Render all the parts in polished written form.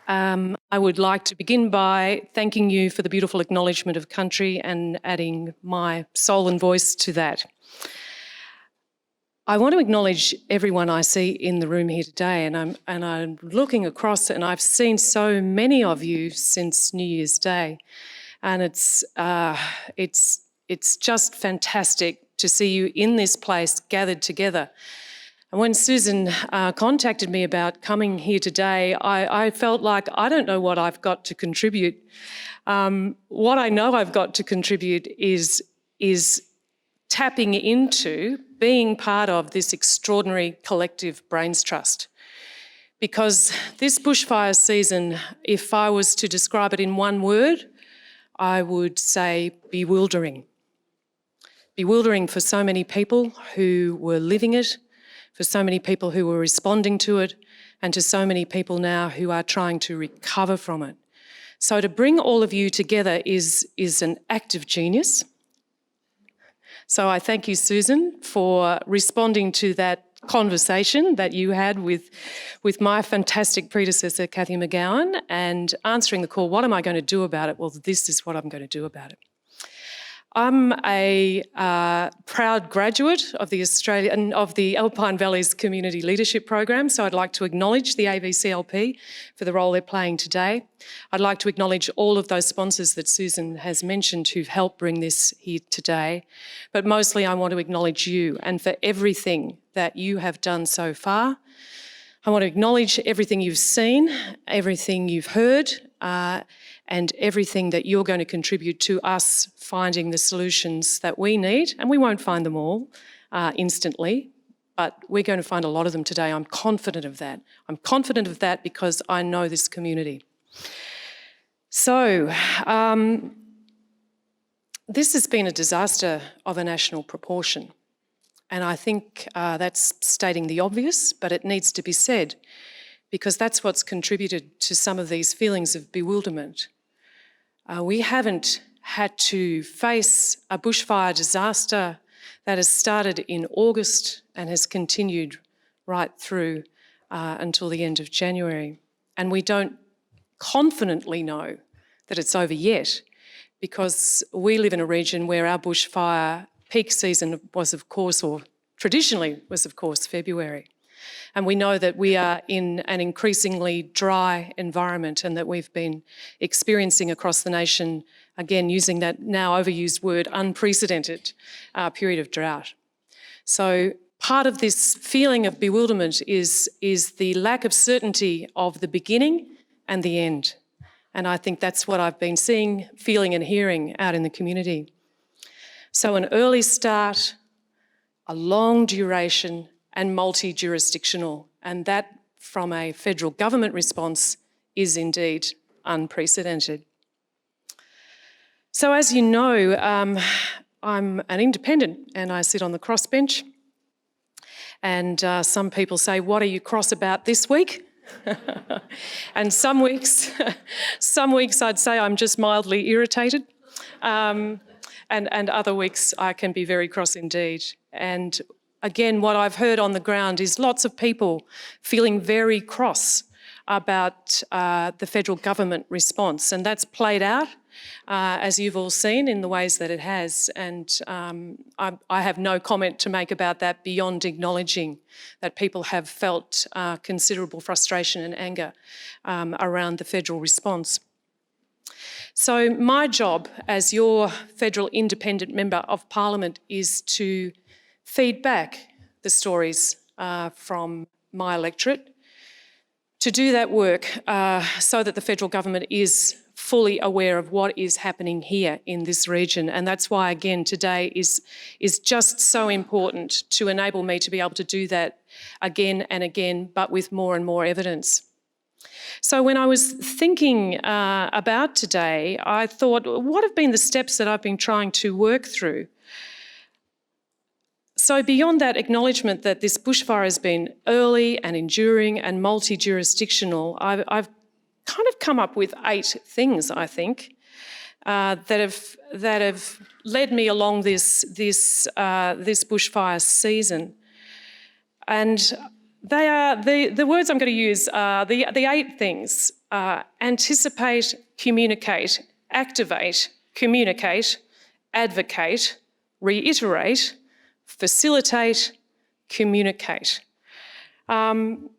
I would like to begin by thanking you for the beautiful acknowledgement of country and adding my soul and voice to that. I want to acknowledge everyone I see in the room here today, and I'm looking across and I've seen so many of you since New Year's Day, and it's just fantastic to see you in this place gathered together. And when Susan contacted me about coming here today, I felt like I don't know what I've got to contribute. What I know I've got to contribute is tapping into being part of this extraordinary collective brains trust. Because this bushfire season, if I was to describe it in one word, I would say bewildering. Bewildering for so many people who were living it, for so many people who were responding to it, and to so many people now who are trying to recover from it. So to bring all of you together is an act of genius. So I thank you, Susan, for responding to that conversation that you had with my fantastic predecessor, Cathy McGowan, and answering the call, what am I going to do about it? Well, this is what I'm going to do about it. I'm a proud graduate of the Alpine Valleys Community Leadership Program, so I'd like to acknowledge the AVCLP for the role they're playing today. I'd like to acknowledge all of those sponsors that Susan has mentioned who've helped bring this here today, but mostly I want to acknowledge you and for everything that you have done so far. I want to acknowledge everything you've seen, everything you've heard, and everything that you're going to contribute to us finding the solutions that we need. And we won't find them all instantly, but we're going to find a lot of them today. I'm confident of that. I'm confident of that because I know this community. So, this has been a disaster of a national proportion. And I think that's stating the obvious, but it needs to be said because that's what's contributed to some of these feelings of bewilderment. We haven't had to face a bushfire disaster that has started in August and has continued right through until the end of January. And we don't confidently know that it's over yet because we live in a region where our bushfire peak season was, of course, or traditionally was, of course, February. And we know that we are in an increasingly dry environment and that we've been experiencing across the nation, again, using that now overused word, unprecedented period of drought. So part of this feeling of bewilderment is the lack of certainty of the beginning and the end. And I think that's what I've been seeing, feeling and hearing out in the community. So an early start, a long duration and multi-jurisdictional, and that from a federal government response is indeed unprecedented. So as you know, I'm an independent and I sit on the crossbench, and some people say, what are you cross about this week? And some weeks I'd say I'm just mildly irritated. And other weeks I can be very cross indeed. And again, what I've heard on the ground is lots of people feeling very cross about the federal government response, and that's played out, as you've all seen, in the ways that it has. And I have no comment to make about that beyond acknowledging that people have felt considerable frustration and anger around the federal response. So my job as your federal independent member of Parliament is to feed back the stories from my electorate, to do that work so that the federal government is fully aware of what is happening here in this region. And that's why, again, today is just so important to enable me to be able to do that again and again, but with more and more evidence. So when I was thinking about today, I thought, what have been the steps that I've been trying to work through? So beyond that acknowledgement that this bushfire has been early and enduring and multi-jurisdictional, I've kind of come up with 8 things, I think, that have led me along this bushfire season. And They are, the words I'm going to use are the 8 things: anticipate, communicate, activate, communicate, advocate, reiterate, facilitate, communicate. And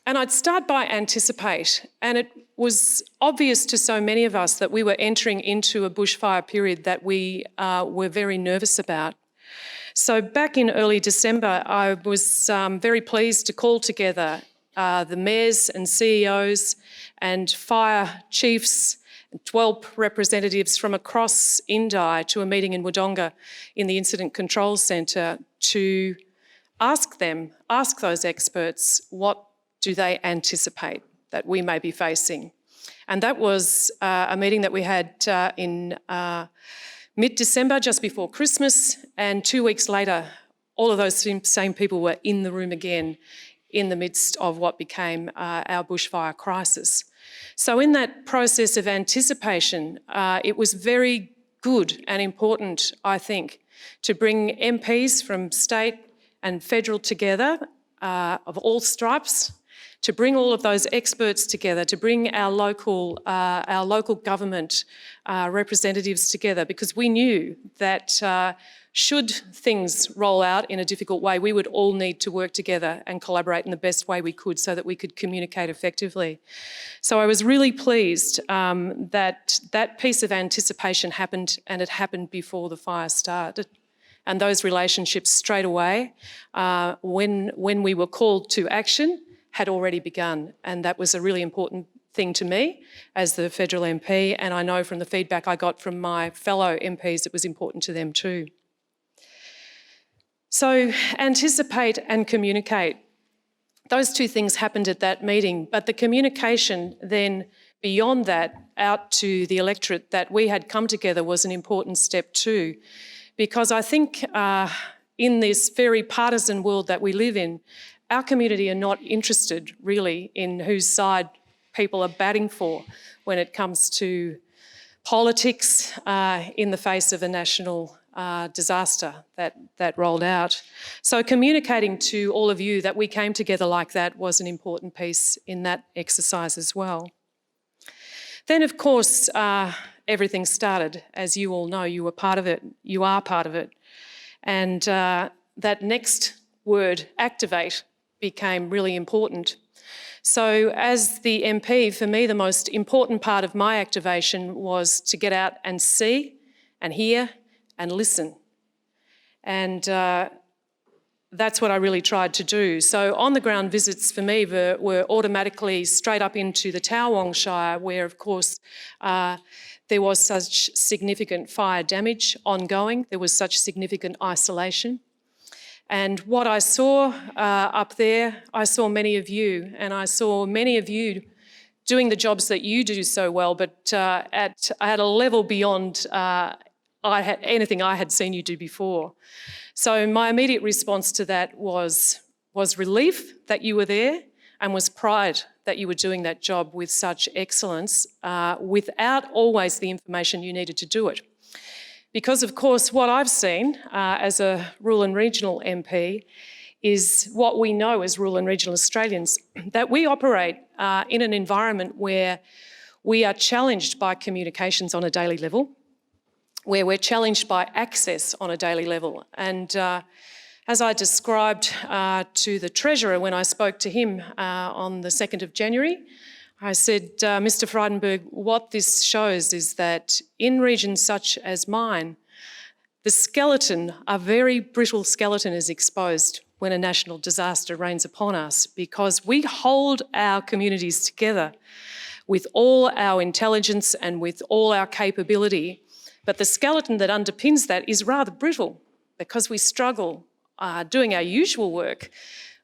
I'd start by anticipate, and it was obvious to so many of us that we were entering into a bushfire period that we were very nervous about. So back in early December, I was very pleased to call together the mayors and CEOs and fire chiefs, 12 representatives from across Indi to a meeting in Wodonga in the Incident Control Centre to ask those experts, what do they anticipate that we may be facing? And that was a meeting that we had in mid-December, just before Christmas, and 2 weeks later, all of those same people were in the room again in the midst of what became our bushfire crisis. So in that process of anticipation, it was very good and important, I think, to bring MPs from state and federal together of all stripes, to bring all of those experts together, to bring our local government representatives together, because we knew that should things roll out in a difficult way, we would all need to work together and collaborate in the best way we could so that we could communicate effectively. So I was really pleased that that piece of anticipation happened, and it happened before the fire started. And those relationships straight away, when we were called to action, had already begun, and that was a really important thing to me as the federal MP, and I know from the feedback I got from my fellow MPs it was important to them too. So anticipate and communicate. Those 2 things happened at that meeting, but the communication then beyond that out to the electorate that we had come together was an important step too, because I think in this very partisan world that we live in, our community are not interested really in whose side people are batting for when it comes to politics in the face of a national disaster that rolled out. So communicating to all of you that we came together like that was an important piece in that exercise as well. Then, of course, everything started. As you all know, you were part of it, you are part of it. And that next word, activate, became really important. So as the MP, for me, the most important part of my activation was to get out and see and hear and listen. And that's what I really tried to do. So on-the-ground visits for me were automatically straight up into the Tawong Shire, where, of course, there was such significant fire damage ongoing. There was such significant isolation. And what I saw up there, I saw many of you, and I saw many of you doing the jobs that you do so well, but at a level beyond anything I had seen you do before. So my immediate response to that was relief that you were there, and was pride that you were doing that job with such excellence without always the information you needed to do it. Because, of course, what I've seen as a rural and regional MP is what we know as rural and regional Australians, that we operate in an environment where we are challenged by communications on a daily level, where we're challenged by access on a daily level. And as I described to the Treasurer when I spoke to him on the 2nd of January, I said, Mr. Frydenberg, what this shows is that in regions such as mine, the skeleton, a very brittle skeleton, is exposed when a national disaster rains upon us, because we hold our communities together with all our intelligence and with all our capability. But the skeleton that underpins that is rather brittle, because we struggle doing our usual work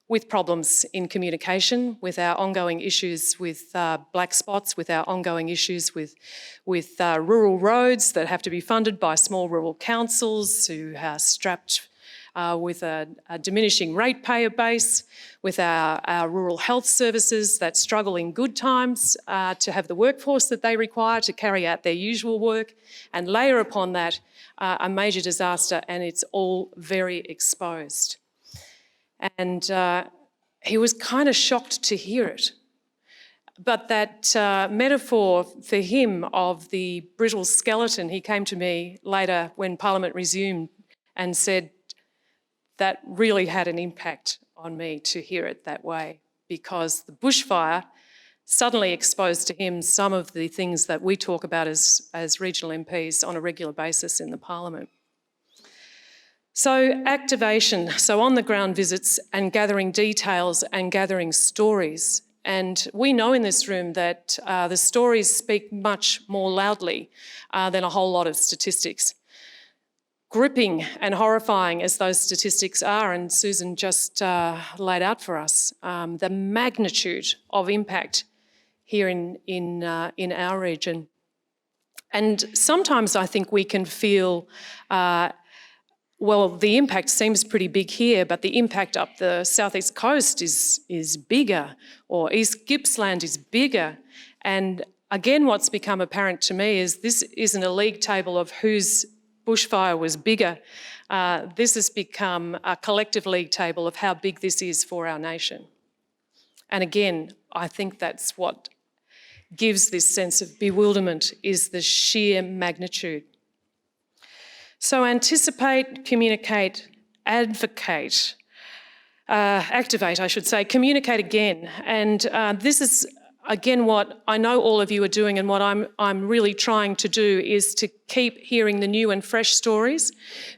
with problems in communication, with our ongoing issues with black spots, with our ongoing issues with rural roads that have to be funded by small rural councils who are strapped with a diminishing ratepayer base, with our rural health services that struggle in good times to have the workforce that they require to carry out their usual work, and layer upon that a major disaster, and it's all very exposed. And he was kind of shocked to hear it. But that metaphor for him of the brittle skeleton, he came to me later when Parliament resumed and said that really had an impact on me to hear it that way, because the bushfire suddenly exposed to him some of the things that we talk about as regional MPs on a regular basis in the Parliament. So activation, so on the ground visits and gathering details and gathering stories. And we know in this room that the stories speak much more loudly than a whole lot of statistics. Gripping and horrifying as those statistics are, and Susan just laid out for us, the magnitude of impact here in our region. And sometimes I think we can feel, well, the impact seems pretty big here, but the impact up the southeast coast is bigger, or East Gippsland is bigger. And again, what's become apparent to me is this isn't a league table of whose bushfire was bigger. This has become a collective league table of how big this is for our nation. And again, I think that's what gives this sense of bewilderment, is the sheer magnitude. So anticipate, communicate, advocate, activate, I should say, communicate again. And this is, again, what I know all of you are doing, and what I'm really trying to do is to keep hearing the new and fresh stories,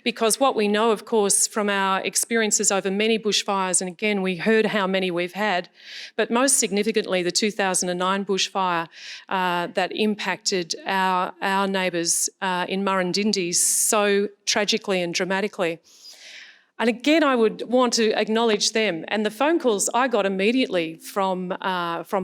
because what we know, of course, from our experiences over many bushfires, and again, we heard how many we've had, but most significantly, the 2009 bushfire that impacted our neighbours in Murrindindi so tragically and dramatically. And again, I would want to acknowledge them and the phone calls I got immediately from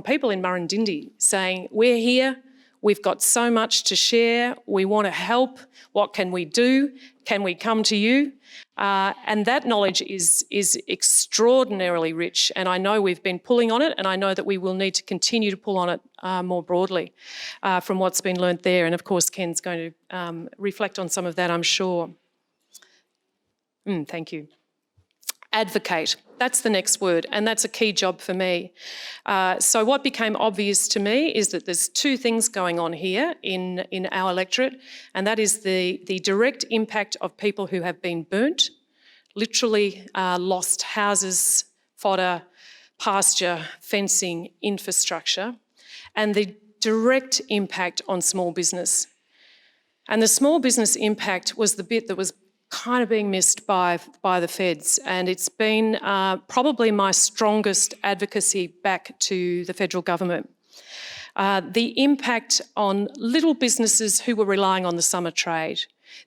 people in Murrindindi saying, we're here, we've got so much to share, we want to help, what can we do, can we come to you? And that knowledge is extraordinarily rich, and I know we've been pulling on it, and I know that we will need to continue to pull on it more broadly from what's been learnt there. And of course, Ken's going to reflect on some of that, I'm sure. Thank you. Advocate, that's the next word, and that's a key job for me. So what became obvious to me is that there's two things going on here in our electorate, and that is the direct impact of people who have been burnt, literally lost houses, fodder, pasture, fencing, infrastructure, and the direct impact on small business. And the small business impact was the bit that was kind of being missed by the feds, and it's been probably my strongest advocacy back to the federal government. The impact on little businesses who were relying on the summer trade,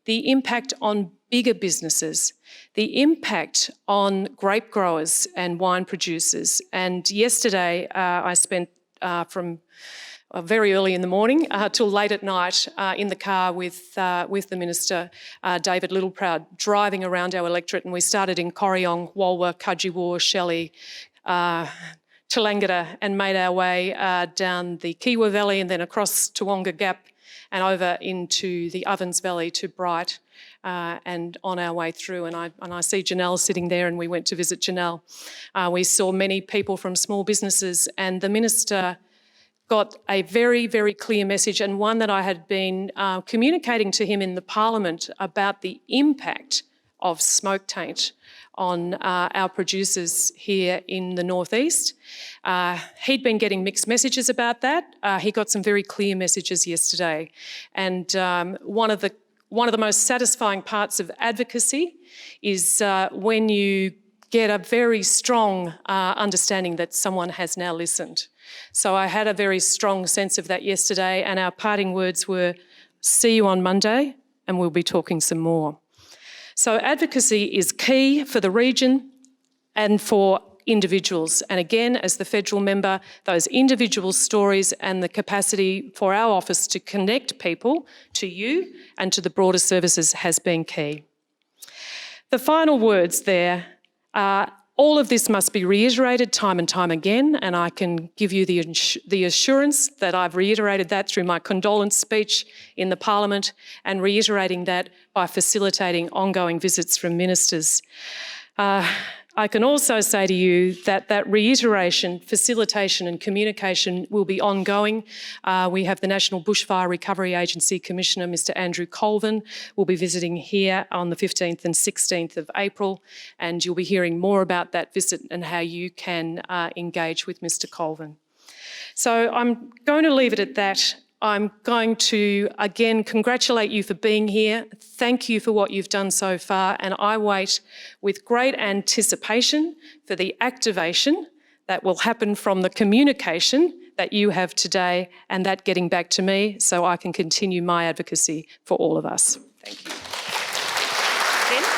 the impact on bigger businesses, the impact on grape growers and wine producers. And yesterday I spent from very early in the morning till late at night in the car with the Minister, David Littleproud, driving around our electorate, and we started in Corryong, Walwa, Cudgewar, Shelley, Tallangatta, and made our way down the Kiwa Valley and then across Toowoomba Gap and over into the Ovens Valley to Bright, and on our way through. And I see Janelle sitting there, and we went to visit Janelle. We saw many people from small businesses, and the Minister got a very, very clear message, and one that I had been communicating to him in the Parliament about the impact of smoke taint on our producers here in the northeast. He'd been getting mixed messages about that. He got some very clear messages yesterday, and one of the most satisfying parts of advocacy is when you get a very strong understanding that someone has now listened. So I had a very strong sense of that yesterday, and our parting words were, see you on Monday, and we'll be talking some more. So advocacy is key for the region and for individuals. And again, as the federal member, those individual stories and the capacity for our office to connect people to you and to the broader services has been key. The final words there are, all of this must be reiterated time and time again, and I can give you the assurance that I've reiterated that through my condolence speech in the Parliament and reiterating that by facilitating ongoing visits from ministers. I can also say to you that that reiteration, facilitation and communication will be ongoing. We have the National Bushfire Recovery Agency Commissioner, Mr Andrew Colvin, will be visiting here on the 15th and 16th of April, and you'll be hearing more about that visit and how you can engage with Mr Colvin. So I'm going to leave it at that. I'm going to, again, congratulate you for being here. Thank you for what you've done so far, and I wait with great anticipation for the activation that will happen from the communication that you have today and that getting back to me so I can continue my advocacy for all of us. Thank you. Ben?